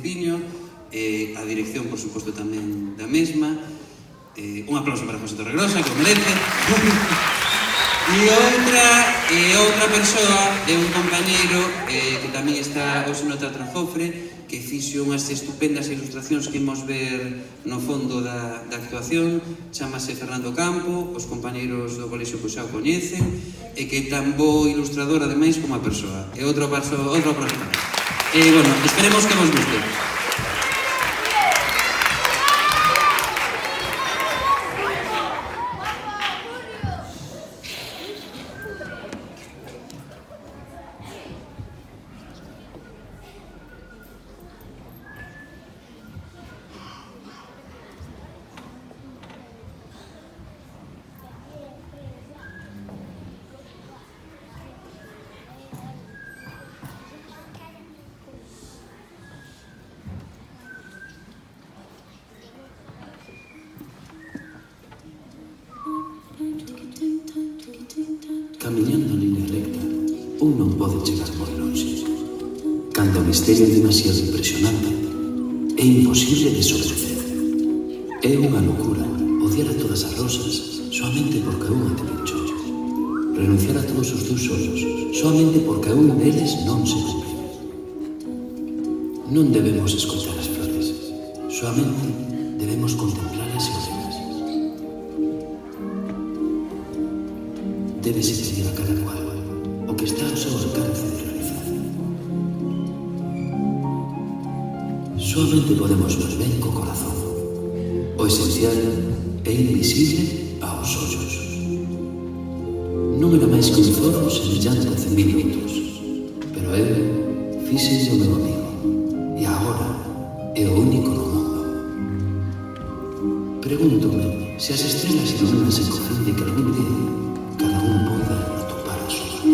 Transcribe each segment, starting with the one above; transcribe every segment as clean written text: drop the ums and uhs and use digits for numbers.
Principiño, a dirección, por suposto, tamén da mesma. Un aplauso para José Torregrosa, que o merece. E outra persoa é un compañeiro que tamén está hoxe no Teatro Jofre, que fixo unhas estupendas ilustracións que imos ver no fondo da actuación. Chámase Fernando Campo, os compañeiros do colexio pois xa o coñecen, e que é tan bo ilustrador ademais como a persoa. E outro aplauso tamén. Bueno, esperemos que vos guste. Camiñando en línea recta, un non pode chegar moi longe. Cando o misterio é demasiado impresionante, é imposible desobedecer. É unha locura odiar a todas as rosas soamente porque unha te pinchou. Renunciar a todos os teus ollos soamente porque un deles non se cumpriu. Non debemos escoitar as flores, soamente debemos contemplalas e olerlas. Débese pedir a cada cual o que está ao seu alcance de realizar. Soamente podemos ver ben co corazón. O esencial é invisible aos ollos. Non era máis que un zorro semellante a 100.000 minutos, pero eu fíxenlle o meu amigo, e agora é o único no mundo. Pregúntome se as estrelas ilumínanse co fin de que algún día cada un poida atopar a súa.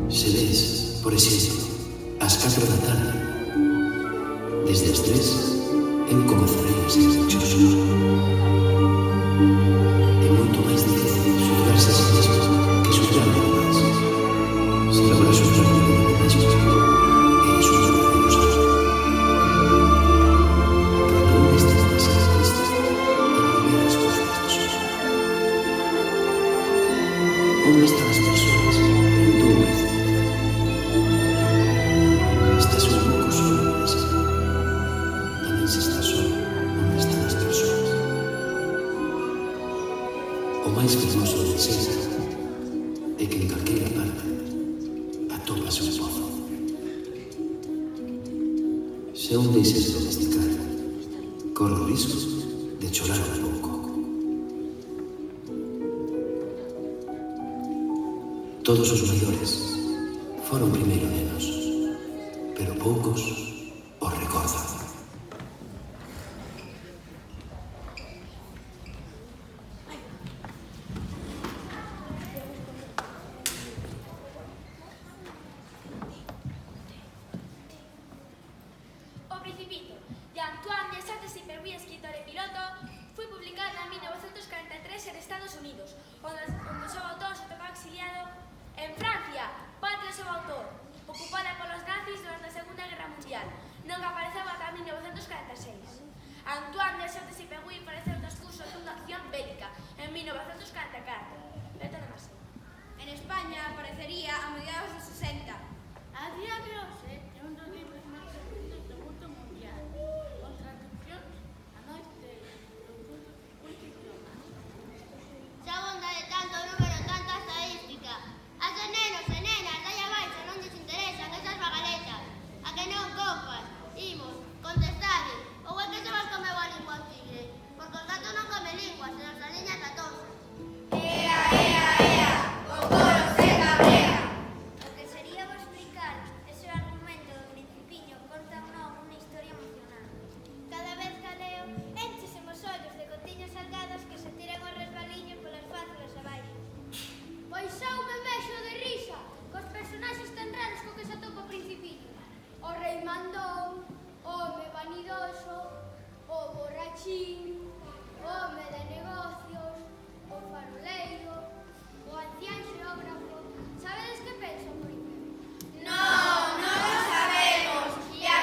Se ves, por exemplo, ás 4 da tarde, desde as 3, eu comezarei a ser dichoso. É moito máis difícil xulgarse a si mesmo que xulgar a demais. Se logra xulgar a demais mesmo, eres un verdadero santo. Cando un está demasiado triste, é volver ás cousas de soñar. Onde están as persoas? Preguntou o médico. Estás un pouco solo en casa. Tamén se está solo onde están as persoas. O máis fermoso do deseño é que en calquera parte atopas un pozo. Se un deixes de domesticar, corre o risco de chorar un pouco. Todos os maiores foron primeiro nenos, pero poucos os recordan. O Principito, de Antoine de Saint-Exupéry, escritor e piloto, foi publicado en 1943 en Estados Unidos, onde o seu autor se topaba exiliado en Francia, patria do seu autor, ocupada polos nazis durante a Segunda Guerra Mundial, non apareceu ata 1946. Antoine de Saint-Exupéry apareceu no transcurso dunha acción bélica en 1944. En España aparecería a mediados dos 60. A día de hoxe é un dos libros máis vendidos do mundo mundial, con traduccións a máis de 208 idiomas. Xa bonda de tanto número, tanta estadística. As de nenos e nenas, dai abaixo, non lles interesan esas bagaletas. A que non, compas? Imos, contestade. Ou é que se vas comeu a lingua ao tigre? Porque os gatos non comen linguas, se nos aliñas a todos. Ea, ea, ea, o toro se cabrea. O que sería vos explicar ese argumento do Principiño conta unha historia emocionante. Cada vez que a leo, enchese os ollos de gotiñas salgadas que se tiran ao resbaliño polas fáciles abaixo. Pois xa me mexo de risa cos personaxes tan raros co que se atopa o Principiño. O rei mandou, o home vanidoso, o borrachín, o home de negocios, o faroleiro, o ancián xeógrafo. Sabedes que pensa o Príncipe? Non, non o sabemos. E a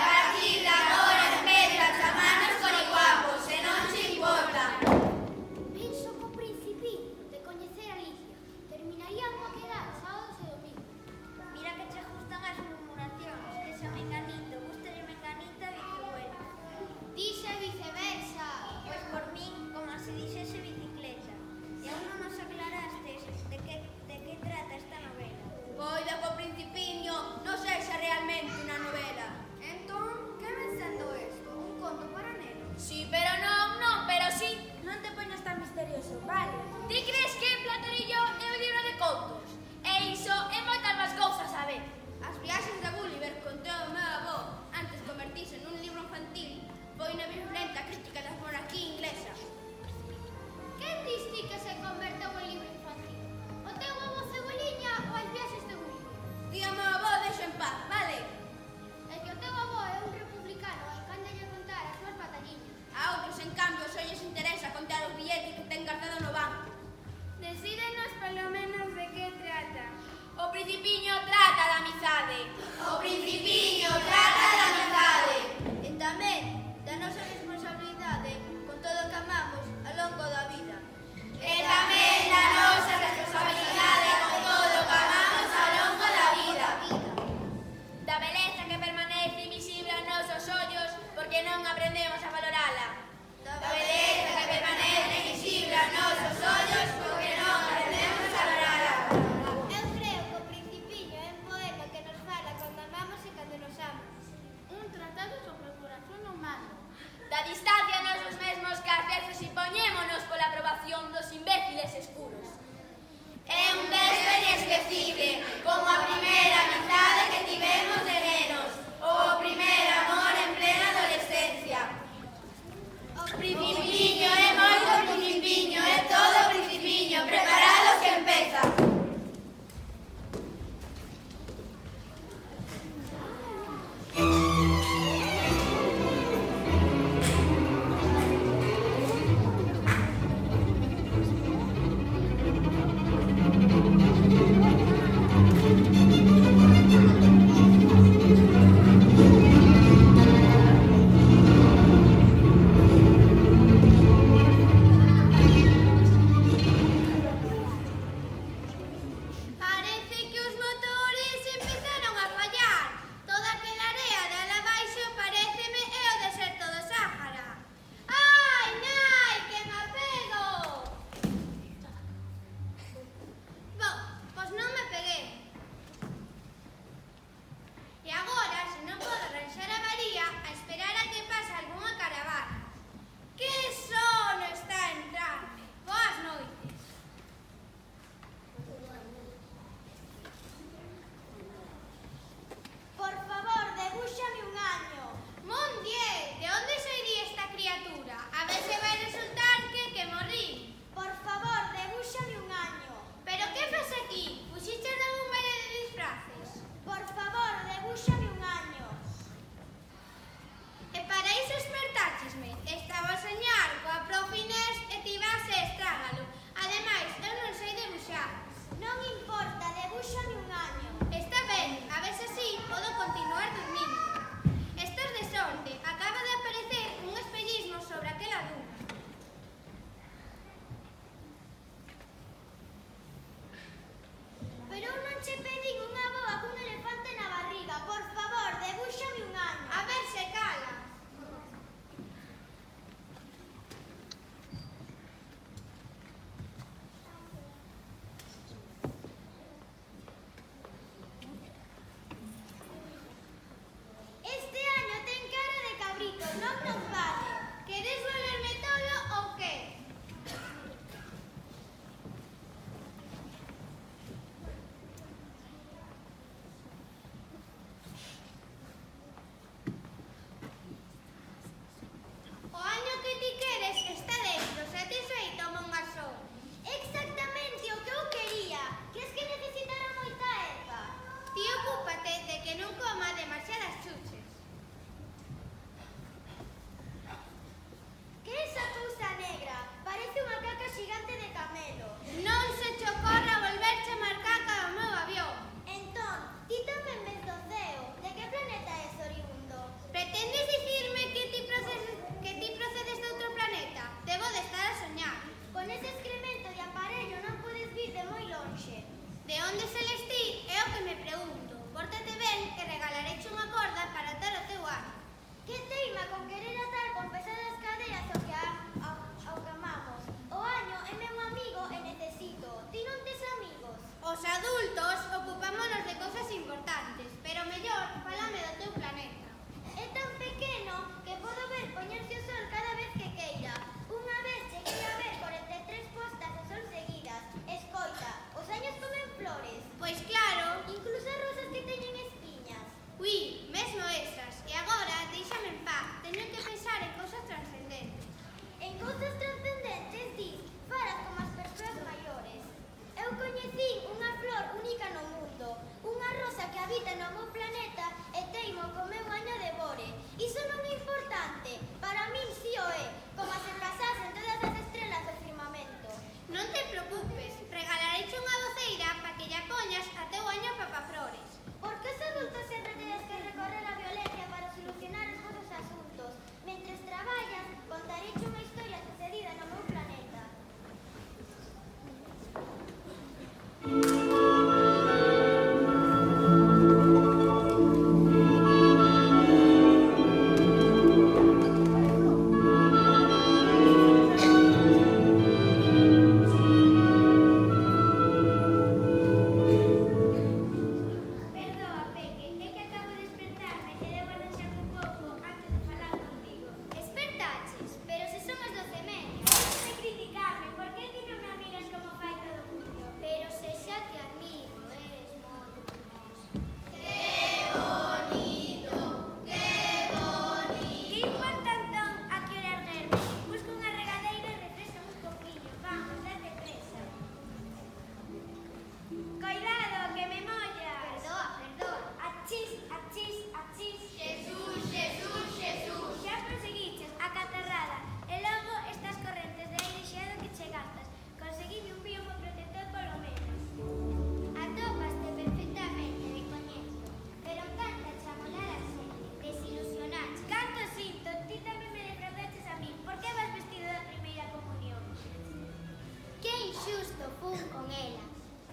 inesquecible, como a primeira amizade que tivemos de nenos, ou o primeiro amor en plena adolescencia. O principiño é moito principiño, é todo principiño, preparados que empeza.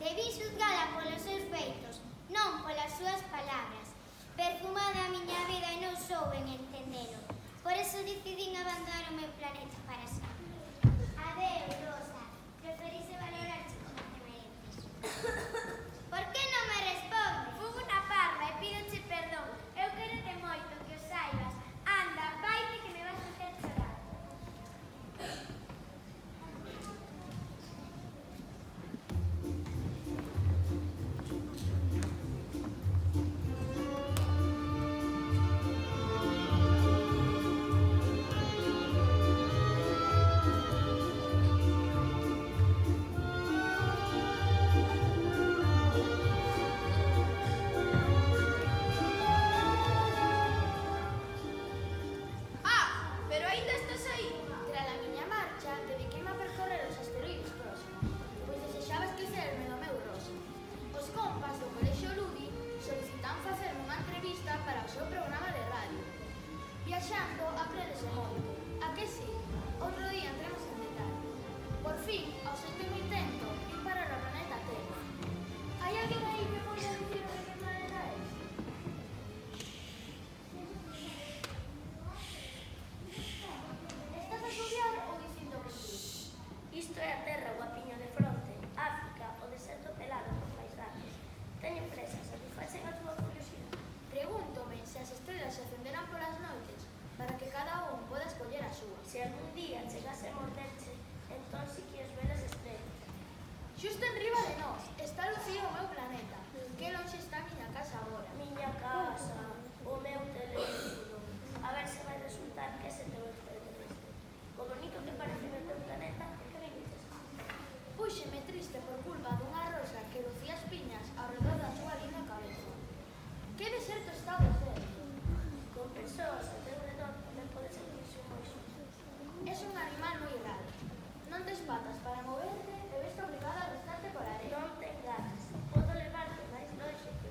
Debí xuzgala polos seus feitos, non polas súas palabras. Perfumada a miña vida e non souben entendelo. Por eso decidín abandonar o meu planeta para sempre. Adeus, Rosa. Preferise valorarche como te mereces. Por que non me responde? Fun unha parva e pídoche perdón. Eu quérote moito, que o saibas. Anda, vaite que me vas a hacer chorar. Viaxando, apréndese moito. A que sí? Outro día entremos en detalle. Por fin, ao sétimo intento, vim parar o planeta Terra. Hai alguén aí que poida dicir de que planeta é? Estás a estudiar ou dicindo mentiras? Isto é a Terra, guapiño de fronte. África, o deserto pelado con paisajes. Teño presas, satisfacen a túa curiosidade. Pregúntome se as estrelas se acenderán polas noites para que cada un poda escoller a súa. Se algún día chegase a morderche, entón si queres ver as estrelas. Xusto enriba de nós está Lucía, o meu planeta. Que longe está a miña casa agora. Miña casa, o meu teléfono. A ver se vai resultar que ese teu extraterrestre. O bonito que parece o teu planeta é que vinches. Púxeme triste por culpa dunha rosa que lucía as piñas ao redor da súa linda cabeza. Que deserto está o deserto. Con persoas ao teu redor tamén pode sentirse moi só. Es un animal moi raro. Non tes patas para moverte e ves obligada a arrastrarte por a arena. Non te enganes, podo levarte máis longe que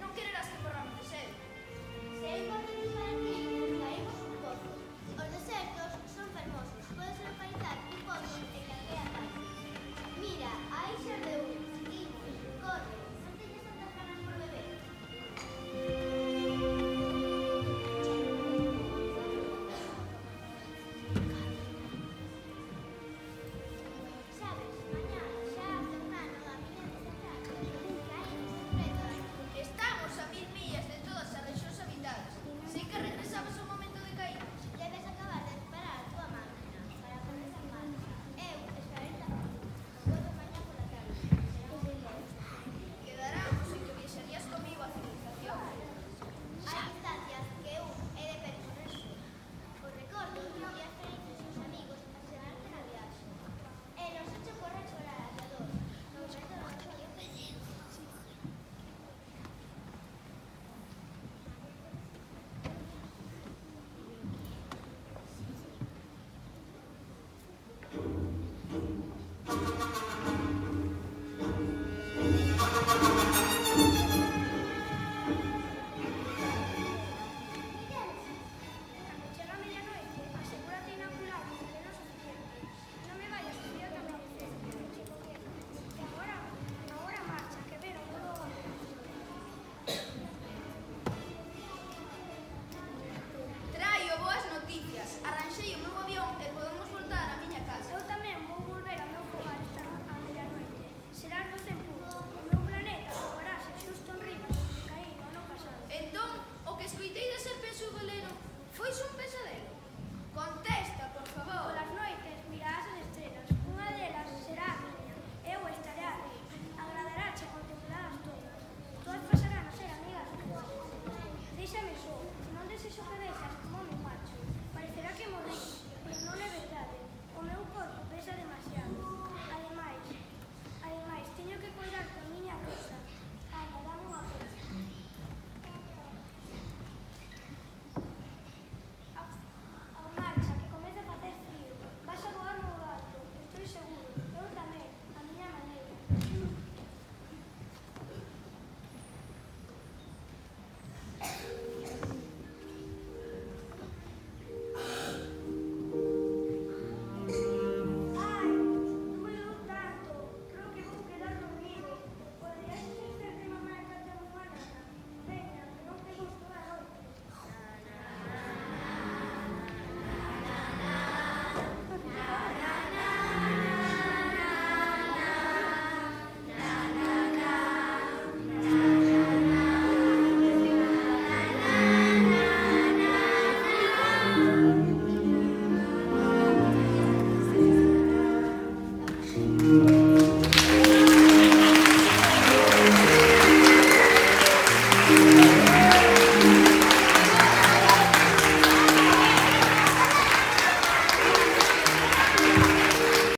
non quererás que morramos de sed. Se eu morro